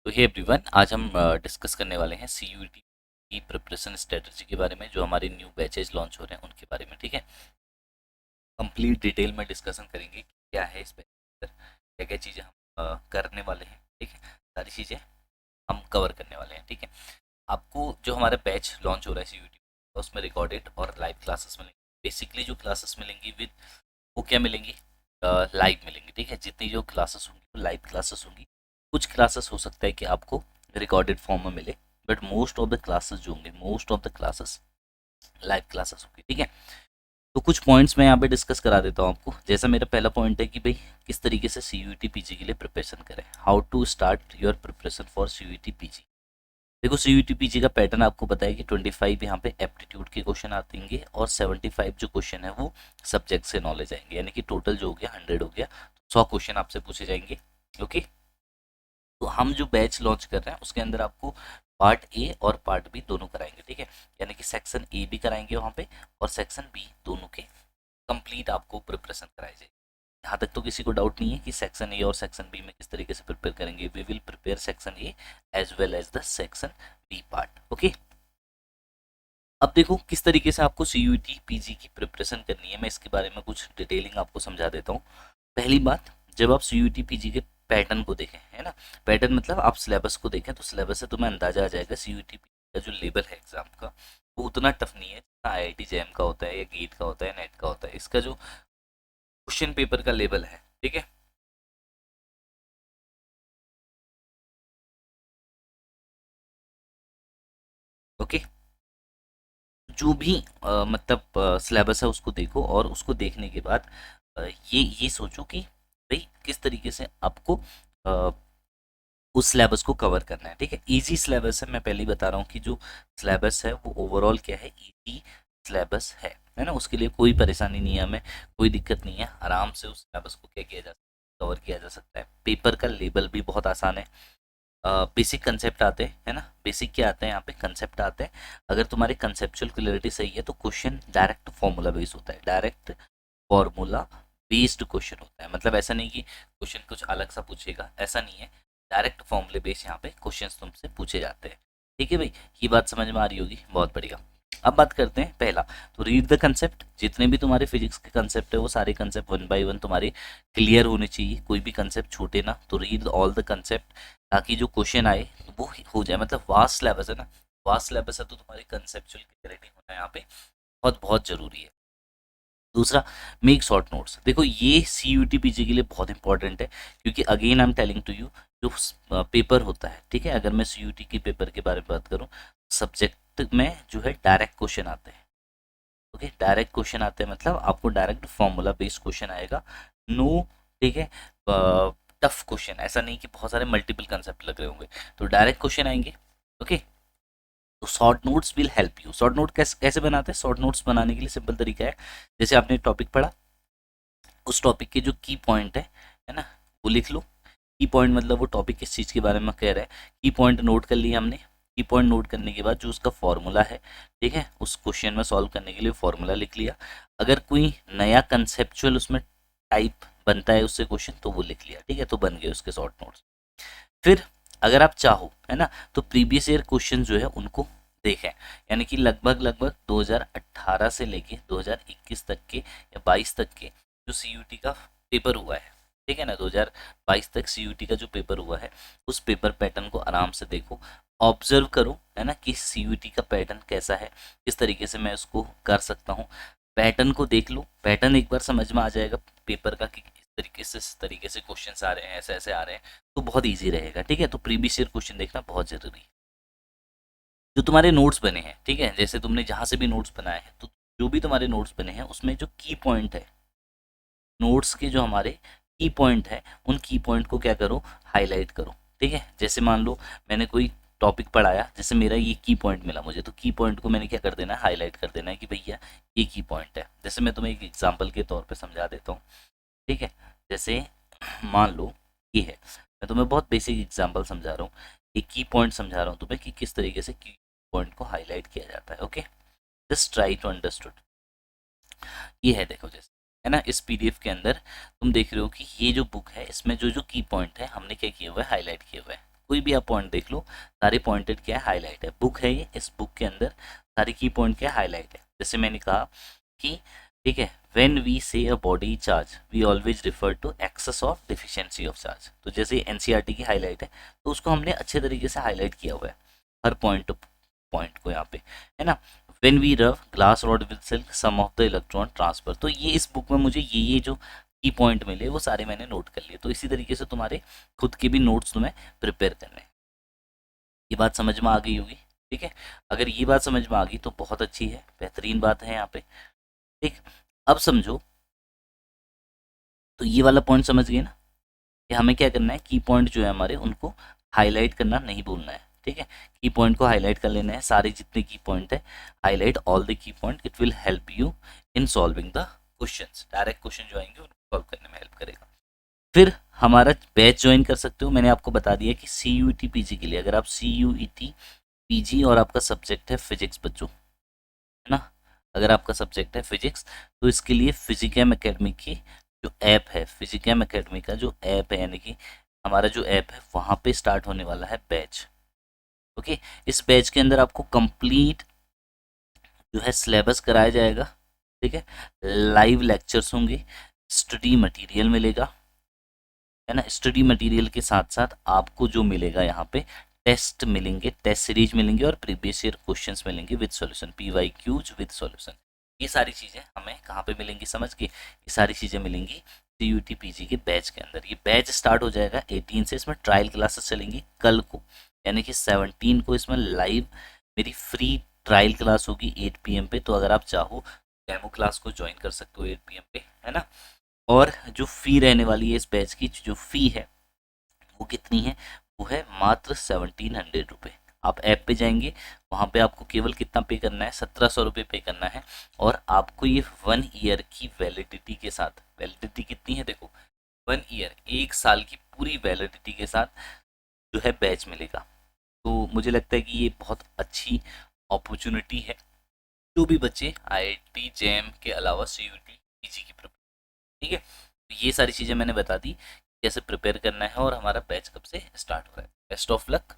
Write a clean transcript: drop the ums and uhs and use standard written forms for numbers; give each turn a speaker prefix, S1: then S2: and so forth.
S1: तो hey everyone, आज हम डिस्कस करने वाले हैं सीयूईटी की प्रिपरेशन स्ट्रेटजी के बारे में। जो हमारे न्यू बैचेज लॉन्च हो रहे हैं उनके बारे में, ठीक है। कंप्लीट डिटेल में डिस्कशन करेंगे कि क्या है इस बैच पर, क्या क्या चीज़ें हम करने वाले हैं, ठीक है। सारी चीज़ें हम कवर करने वाले हैं, ठीक है। आपको जो हमारा बैच लॉन्च हो रहा है सीयूईटी, उसमें रिकॉर्डेड और लाइव क्लासेस मिलेंगी। बेसिकली जो क्लासेस मिलेंगी विद, वो क्या मिलेंगी, लाइव मिलेंगी, ठीक है। जितनी जो क्लासेस होंगी वो लाइव क्लासेस होंगी। कुछ क्लासेस हो सकता है कि आपको रिकॉर्डेड फॉर्म में मिले, but most of the classes जो होंगे, most of the classes live classes होंगी, ठीक है। तो कुछ पॉइंट्स मैं यहाँ पे डिस्कस करा देता हूँ आपको। जैसा मेरा पहला पॉइंट है कि भाई किस तरीके से सीयूईटी पीजी के लिए प्रिपरेशन करें, how to start your preparation for CUET PG. देखो, सीयूईटी पीजी का पैटर्न आपको पता है कि 25 यहाँ पे एप्टीट्यूड के क्वेश्चन आएंगे और 75 जो क्वेश्चन है वो सब्जेक्ट से नॉलेज आएंगे, यानी कि टोटल जो हो गया 100 हो गया। 100 क्वेश्चन आपसे पूछे जाएंगे, ओके। तो हम जो बैच लॉन्च कर रहे हैं उसके अंदर आपको पार्ट ए और पार्ट बी दोनों कराएंगे, ठीक है। यानी कि सेक्शन ए भी कराएंगे वहाँ पे और सेक्शन बी, दोनों के कंप्लीट आपको प्रिपरेशन कराई जाएगी। यहाँ तक तो किसी को डाउट नहीं है कि सेक्शन ए और सेक्शन बी में किस तरीके से प्रिपेयर करेंगे। We will prepare section A as well as the section B part, okay. अब देखो किस तरीके से आपको सीयूईटी पीजी की प्रिपरेशन करनी है, मैं इसके बारे में कुछ डिटेलिंग आपको समझा देता हूँ। पहली बात, जब आप सीयूईटी पीजी के पैटर्न को देखें, है ना, पैटर्न मतलब आप सिलेबस को देखें, तो सिलेबस से तुम्हें अंदाजा आ जाएगा सीयूईटी का जो लेवल है एग्जाम का वो उतना टफ नहीं है जितना आईआईटी जैम का होता है या गेट का होता है, नेट का होता है। इसका जो क्वेश्चन पेपर का लेवल है, ठीक है, ओके। जो भी मतलब सिलेबस है उसको देखो और उसको देखने के बाद ये सोचो कि भाई किस तरीके से आपको उस सिलेबस को कवर करना है, ठीक है। इजी सिलेबस है, मैं पहले ही बता रहा हूँ कि जो सिलेबस है वो ओवरऑल क्या है, इजी सिलेबस है ना। उसके लिए कोई परेशानी नहीं है, हमें कोई दिक्कत नहीं है। आराम से उस सिलेबस को क्या किया जा सकता है, कवर किया जा सकता है। पेपर का लेवल भी बहुत आसान है। बेसिक कंसेप्ट आते हैं, है ना। बेसिक क्या आते हैं यहाँ पे, कंसेप्ट आते हैं। अगर तुम्हारी कंसेप्चुअल क्लियरिटी सही है तो क्वेश्चन डायरेक्ट फॉर्मूला बेस्ड होता है, डायरेक्ट फॉर्मूला बेस्ड क्वेश्चन होता है। मतलब ऐसा नहीं कि क्वेश्चन कुछ अलग सा पूछेगा, ऐसा नहीं है। डायरेक्ट फॉर्मूले बेस्ड यहाँ पे क्वेश्चंस तुमसे पूछे जाते हैं, ठीक है भाई। ये बात समझ में आ रही होगी, बहुत बढ़िया। अब बात करते हैं पहला, तो रीड द कंसेप्ट। जितने भी तुम्हारे फिजिक्स के कंसेप्ट है वो सारे कंसेप्ट वन बाय वन तुम्हारे क्लियर होने चाहिए, कोई भी कंसेप्ट छूटे ना। तो रीड ऑल द कंसेप्ट, ताकि जो क्वेश्चन आए वो हो जाए। मतलब वास्ट सिलेबस है ना, वास्ट सिलेबस है तो तुम्हारी कंसेप्चुअल क्लियरिटी होना यहाँ पे बहुत बहुत जरूरी है। दूसरा, मेक शॉर्ट नोट्स। देखो ये सीयूटी पीजी के लिए बहुत इंपॉर्टेंट है, क्योंकि again I am telling to you, जो पेपर होता है, ठीक है, अगर मैं सीयूटी के पेपर के बारे में बात करूँ, सब्जेक्ट में जो है डायरेक्ट क्वेश्चन आते हैं, ओके। डायरेक्ट क्वेश्चन आते हैं मतलब आपको डायरेक्ट फॉर्मूला बेस्ड क्वेश्चन आएगा, नो, ठीक है। टफ क्वेश्चन, ऐसा नहीं कि बहुत सारे मल्टीपल कंसेप्ट लग रहे होंगे, तो डायरेक्ट क्वेश्चन आएंगे, ओके। तो short notes will help you. Short note कैसे कैसे बनाते हैं, शॉर्ट नोट्स बनाने के लिए सिंपल तरीका है। जैसे आपने टॉपिक पढ़ा, उस टॉपिक के जो की पॉइंट है ना, वो लिख लो। की पॉइंट मतलब वो टॉपिक किस चीज़ के बारे में कह रहा है, की पॉइंट नोट कर लिया हमने। की पॉइंट नोट करने के बाद जो उसका फॉर्मूला है, ठीक है, उस क्वेश्चन में सॉल्व करने के लिए फॉर्मूला लिख लिया। अगर कोई नया कंसेप्चुअल उसमें टाइप बनता है उससे क्वेश्चन, तो वो लिख लिया, ठीक है, तो बन गए उसके शॉर्ट नोट्स। फिर अगर आप चाहो, है ना, तो प्रीवियस ईयर क्वेश्चन जो है उनको देखें। यानी कि लगभग लगभग 2018 से लेके 2021 तक के या 22 तक के जो सीयूटी का पेपर हुआ है, ठीक है ना, 2022 तक सीयूटी का जो पेपर हुआ है, उस पेपर पैटर्न को आराम से देखो, ऑब्जर्व करो, है ना, कि सीयूटी का पैटर्न कैसा है, किस तरीके से मैं उसको कर सकता हूँ। पैटर्न को देख लो, पैटर्न एक बार समझ में आ जाएगा पेपर का कि इस तरीके से क्वेश्चंस आ रहे हैं, ऐसे ऐसे आ रहे हैं, तो बहुत ईजी रहेगा, ठीक है। तो प्रीवियस ईयर क्वेश्चन देखना बहुत जरूरी है। जो तुम्हारे नोट्स बने हैं, ठीक है, जैसे तुमने जहाँ से भी नोट्स बनाए हैं, तो जो भी तुम्हारे नोट्स बने हैं उसमें जो की पॉइंट है, नोट्स के जो हमारे की पॉइंट है, उन की पॉइंट को क्या करो, हाईलाइट करो, ठीक है। जैसे मान लो मैंने कोई टॉपिक पढ़ाया, जैसे मेरा ये की पॉइंट मिला मुझे, तो की पॉइंट को मैंने क्या कर देना है, हाईलाइट कर देना है कि भैया ये की पॉइंट है। जैसे मैं तुम्हें एक एग्जाम्पल के तौर पर समझा देता हूँ, ठीक है। जैसे मान लो ये है, मैं तुम्हें बहुत बेसिक एग्जांपल समझा रहा हूँ, एक की पॉइंट समझा रहा हूँ तुम्हें कि किस तरीके से की पॉइंट को हाईलाइट किया जाता है, okay. Just try to understood. ये है, देखो जैसे, है ना, इस पीडीएफ के अंदर तुम देख रहे हो कि ये जो बुक है इसमें जो जो की पॉइंट है हमने क्या किया हुआ है, हाईलाइट किया हुआ है, कोई भी आप पॉइंट देख लो, सारे पॉइंटेड क्या है, हाईलाइट है। बुक है ये, इस बुक के अंदर सारे की पॉइंट क्या है, हाईलाइट है। जैसे मैंने कहा कि ठीक है, when we say a body charge we always refer to excess of deficiency of charge. तो जैसे एनसीईआरटी की हाईलाइट है, तो उसको हमने अच्छे तरीके से हाईलाइट किया हुआ है हर पॉइंट पॉइंट को यहाँ पे, है ना। When we rub glass rod with silk some of the electron transfer. तो ये इस बुक में मुझे ये जो की पॉइंट मिले वो सारे मैंने नोट कर लिए। तो इसी तरीके से तुम्हारे खुद के भी नोट्स तुम्हें प्रिपेयर करने हैं। ये बात समझ में आ गई होगी, ठीक है। अगर ये बात समझ में आ गई तो बहुत अच्छी है, बेहतरीन बात है यहाँ पे, ठीक। अब समझो, तो ये वाला पॉइंट समझ गए ना कि हमें क्या करना है, की पॉइंट जो है हमारे उनको हाईलाइट करना नहीं भूलना है, ठीक है। की पॉइंट को हाईलाइट कर लेना है, सारे जितने की पॉइंट है, highlight all the key point, it will help you in solving the questions. Direct question जो आएंगे उनको सॉल्व करने में हेल्प करेगा। फिर हमारा बैच ज्वाइन कर सकते हो। मैंने आपको बता दिया कि C U E T P G के लिए, अगर आप C U E T P G और आपका सब्जेक्ट है फिजिक्स बच्चों, है ना, अगर आपका सब्जेक्ट है फिजिक्स, तो इसके लिए फिजिकैम एकेडमी की जो ऐप है, फिजिकैम एकेडमी का जो ऐप है, यानी कि हमारा जो ऐप है, वहाँ पे स्टार्ट होने वाला है बैच। ओके, इस बैच के अंदर आपको कंप्लीट जो है सिलेबस कराया जाएगा, ठीक है। लाइव लेक्चर्स होंगे, स्टडी मटेरियल मिलेगा, है ना। स्टडी मटेरियल के साथ साथ आपको जो मिलेगा यहाँ पे, टेस्ट मिलेंगे, टेस्ट सीरीज मिलेंगे और प्रीवियस ईयर क्वेश्चंस मिलेंगे with solution, PYQs with solution. ये सारी चीज़ें हमें कहाँ पे मिलेंगी, समझ के, ये सारी चीज़ें मिलेंगी CUET PG के बैच के अंदर। ये बैच स्टार्ट हो जाएगा 18 से, इसमें ट्रायल क्लासेस चलेंगी कल को, यानी कि 17 को इसमें लाइव मेरी फ्री ट्रायल क्लास होगी 8 PM पे। तो अगर आप चाहो डेमो क्लास को ज्वाइन कर सकते हो 8 PM पे, है ना। और जो फ़ी रहने वाली है इस बैच की, जो फ़ी है वो कितनी है, वो है मात्र 1700 रुपये। आप ऐप पे जाएंगे, वहाँ पे आपको केवल कितना पे करना है, 1700 रुपये पे करना है। और आपको ये 1 ईयर की वैलिडिटी के साथ, वैलिडिटी कितनी है देखो, 1 ईयर, 1 साल की पूरी वैलिडिटी के साथ जो है बैच मिलेगा। तो मुझे लगता है कि ये बहुत अच्छी अपॉर्चुनिटी है, जो भी बच्चे IIT JAM के अलावा CUET PG की, ठीक है। तो ये सारी चीज़ें मैंने बता दी कैसे प्रिपेयर करना है और हमारा बैच कब से स्टार्ट हो रहा है। Best of luck.